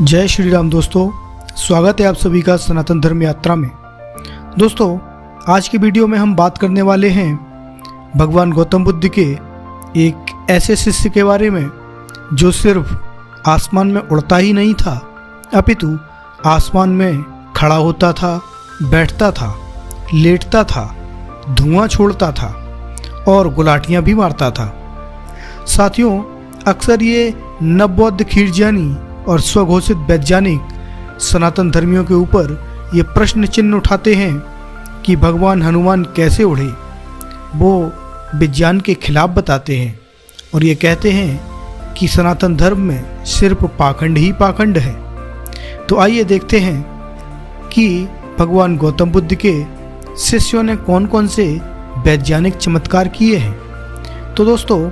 जय श्री राम दोस्तों, स्वागत है आप सभी का सनातन धर्म यात्रा में। दोस्तों, आज के वीडियो में हम बात करने वाले हैं भगवान गौतम बुद्ध के एक ऐसे शिष्य के बारे में जो सिर्फ आसमान में उड़ता ही नहीं था, अपितु आसमान में खड़ा होता था, बैठता था, लेटता था, धुआं छोड़ता था और गुलाटियां भी मारता था। साथियों, अक्सर ये नवबौद्ध खीरजानी और स्वघोषित वैज्ञानिक सनातन धर्मियों के ऊपर ये प्रश्न चिन्ह उठाते हैं कि भगवान हनुमान कैसे उड़े। वो विज्ञान के खिलाफ बताते हैं और ये कहते हैं कि सनातन धर्म में सिर्फ पाखंड ही पाखंड है। तो आइए देखते हैं कि भगवान गौतम बुद्ध के शिष्यों ने कौन कौन से वैज्ञानिक चमत्कार किए हैं। तो दोस्तों,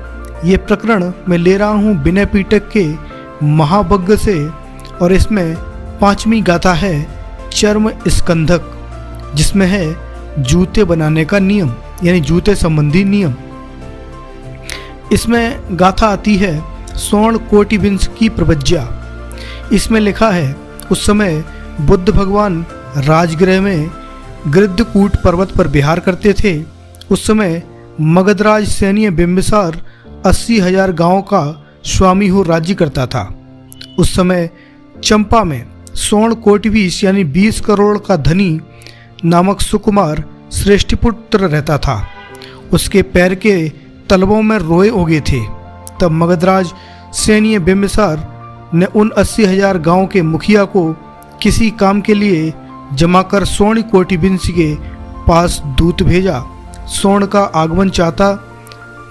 ये प्रकरण मैं ले रहा हूँ विनय पिटक के महावज्ञ से और इसमें 5वीं गाथा है चर्म स्कंधक, जिसमें है जूते बनाने का नियम, यानी जूते संबंधी नियम। इसमें गाथा आती है स्वर्ण कोटि विंश की प्रवज्ञा। इसमें लिखा है, उस समय बुद्ध भगवान राजगृह में गृद्धकूट पर्वत पर विहार करते थे। उस समय मगधराज सैन्य बिंबिसार 80,000 गांवों का स्वामी हो राज्य करता था। उस समय चंपा में स्वर्ण कोटिवीस यानी 20 करोड़ का धनी नामक सुकुमार श्रेष्ठपुत्र रहता था। उसके पैर के तलवों में रोए उगे थे। तब मगधराज सैन्य बिंबिसार ने उन 80,000 गांव के मुखिया को किसी काम के लिए जमा कर स्वर्ण कोटिविंश के पास दूत भेजा। स्वर्ण का आगमन चाहता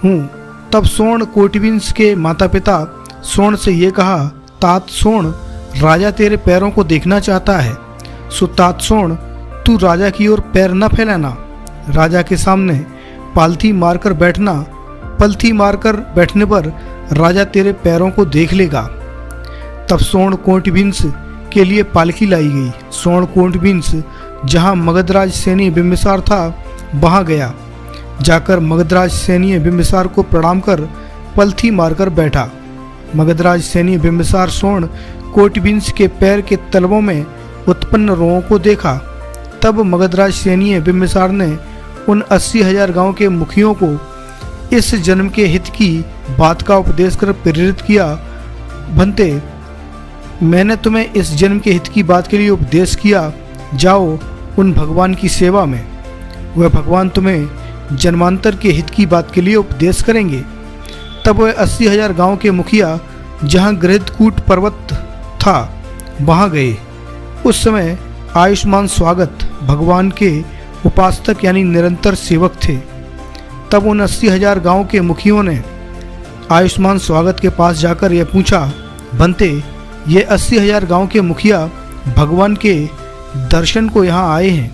हूँ। तब स्वर्ण कोटिविंश के माता पिता स्वर्ण से ये कहा, तात स्वर्ण, राजा तेरे पैरों को देखना चाहता है। सो तात स्वर्ण, तू राजा की ओर पैर न फैलाना, राजा के सामने पालथी मारकर बैठना। पलथी मारकर बैठने पर राजा तेरे पैरों को देख लेगा। तब स्वर्ण कोटिविंश के लिए पालकी लाई गई। स्वर्ण कोटिविंश जहाँ मगधराज सैन्य बिंबिसार था वहाँ गया। जाकर मगधराज सैन्य बिंबिसार को प्रणाम कर पलथी मारकर बैठा। मगधराज सैन्य बिंबिसार स्वर्ण कोटिविंश के पैर के तलवों में उत्पन्न रोगों को देखा। तब मगधराज सैन्य बिंबिसार ने उन 80,000 गांव के मुखियों को इस जन्म के हित की बात का उपदेश कर प्रेरित किया, भंते, मैंने तुम्हें इस जन्म के हित की बात के लिए उपदेश किया, जाओ उन भगवान की सेवा में। वह भगवान तुम्हें जन्मांतर के हित की बात के लिए उपदेश करेंगे। तब वह 80,000 गांव के मुखिया जहां गृद्धकूट पर्वत था वहां गए। उस समय आयुष्मान स्वागत भगवान के उपासक यानी निरंतर सेवक थे। तब उन 80,000 गांव के मुखियों ने आयुष्मान स्वागत के पास जाकर यह पूछा, भंते, ये 80,000 गांव के मुखिया भगवान के दर्शन को यहाँ आए हैं।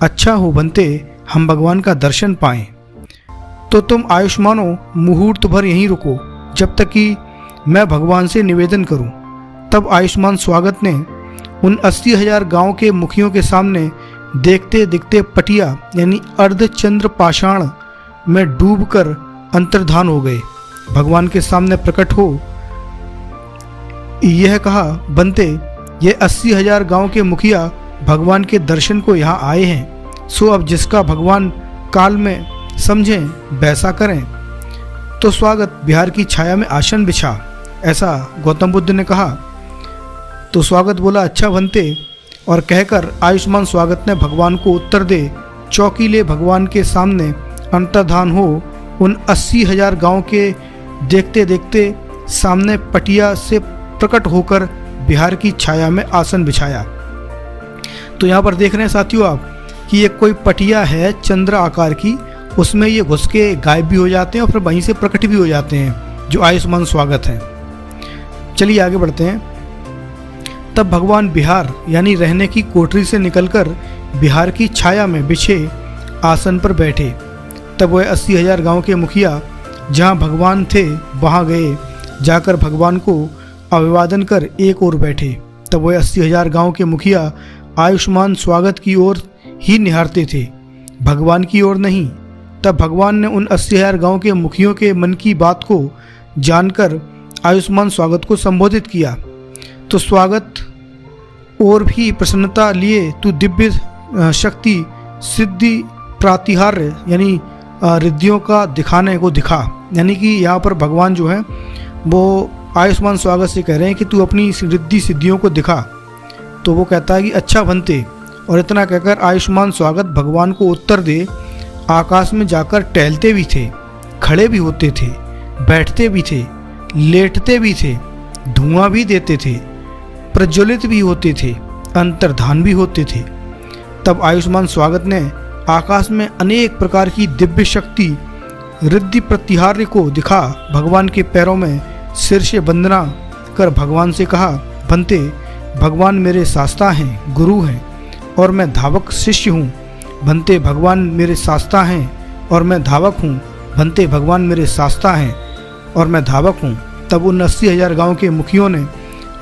अच्छा हो भंते, हम भगवान का दर्शन पाएं। तो तुम आयुष्मानो मुहूर्त भर यहीं रुको जब तक कि मैं भगवान से निवेदन करूं। तब आयुष्मान स्वागत ने उन 80,000 गांव के मुखियों के सामने देखते देखते पटिया यानी अर्धचंद्र पाषाण में डूबकर अंतर्धान हो गए। भगवान के सामने प्रकट हो यह कहा, बनते, ये 80,000 गांव के मुखिया भगवान के दर्शन को यहाँ आए हैं। सो अब जिसका भगवान काल में समझें वैसा करें। तो स्वागत बिहार की छाया में आसन बिछा, ऐसा गौतम बुद्ध ने कहा। तो स्वागत बोला, अच्छा भंते, और कहकर आयुष्मान स्वागत ने भगवान को उत्तर दे चौकीले भगवान के सामने अंतर्धान हो उन 80,000 गांव के देखते देखते सामने पटिया से प्रकट होकर बिहार की छाया में आसन बिछाया। तो यहाँ पर देख रहे हैं साथियों आप कि ये कोई पटिया है चंद्र आकार की, उसमें ये घुस के गायब भी हो जाते हैं और फिर वहीं से प्रकट भी हो जाते हैं जो आयुष्मान स्वागत है। चलिए आगे बढ़ते हैं। तब भगवान बिहार यानी रहने की कोठरी से निकलकर बिहार की छाया में बिछे आसन पर बैठे। तब वह 80,000 गांव के मुखिया जहां भगवान थे वहां गए। जाकर भगवान को अभिवादन कर एक ओर बैठे। तब वह 80,000 गांव के मुखिया आयुष्मान स्वागत की ओर ही निहारते थे, भगवान की ओर नहीं। तब भगवान ने उन 80,000 गांव के मुखियों के मन की बात को जानकर आयुष्मान स्वागत को संबोधित किया। तो स्वागत और भी प्रसन्नता लिए तू दिव्य शक्ति सिद्धि प्रातिहार्य यानी रिद्धियों का दिखाने को दिखा। यानी कि यहाँ पर भगवान जो है वो आयुष्मान स्वागत से कह रहे हैं कि तू अपनी रिद्धि सिद्धियों को दिखा। तो वो कहता है कि अच्छा बनते, और इतना कहकर आयुष्मान स्वागत भगवान को उत्तर दे आकाश में जाकर टहलते भी थे, खड़े भी होते थे, बैठते भी थे, लेटते भी थे, धुआं भी देते थे, प्रज्वलित भी होते थे, अंतर्धान भी होते थे। तब आयुष्मान स्वागत ने आकाश में अनेक प्रकार की दिव्य शक्ति रिद्धि प्रतिहार्य को दिखा। भगवान के पैरों में सिर से वंदना कर भगवान से कहा, बनते भगवान मेरे शास्ता हैं, गुरु हैं और मैं धावक शिष्य हूँ। बनते भगवान मेरे शास्ता हैं और मैं धावक हूँ। बनते भगवान मेरे शास्ता हैं और मैं धावक हूँ। तब उन 80,000 गाँव के मुखियों ने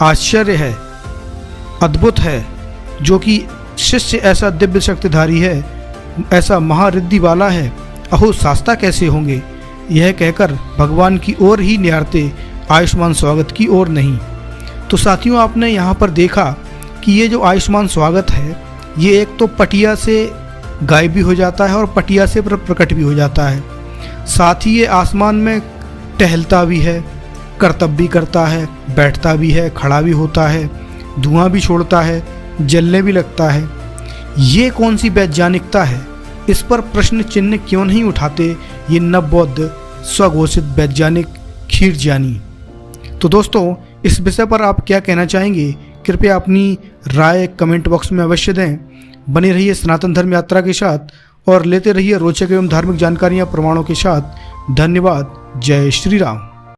आश्चर्य है, अद्भुत है, जो कि शिष्य ऐसा दिव्य शक्तिधारी है, ऐसा महारिद्धि वाला है, अहो शास्ता कैसे होंगे, यह कहकर भगवान की ओर ही निहारते, आयुष्मान स्वागत की ओर नहीं। तो साथियों, आपने यहाँ पर देखा कि ये जो आयुष्मान स्वागत है ये एक तो पटिया से गायब भी हो जाता है और पटिया से प्रकट भी हो जाता है। साथ ही ये आसमान में टहलता भी है, करतब भी करता है, बैठता भी है, खड़ा भी होता है, धुआं भी छोड़ता है, जलने भी लगता है। ये कौन सी वैज्ञानिकता है? इस पर प्रश्न चिन्ह क्यों नहीं उठाते ये नवबौद्ध स्वघोषित वैज्ञानिक खीरजानी? तो दोस्तों, इस विषय पर आप क्या कहना चाहेंगे? कृपया अपनी राय कमेंट बॉक्स में अवश्य दें। बने रहिए सनातन धर्म यात्रा के साथ और लेते रहिए रोचक एवं धार्मिक जानकारियाँ प्रमाणों के साथ। धन्यवाद। जय श्री राम।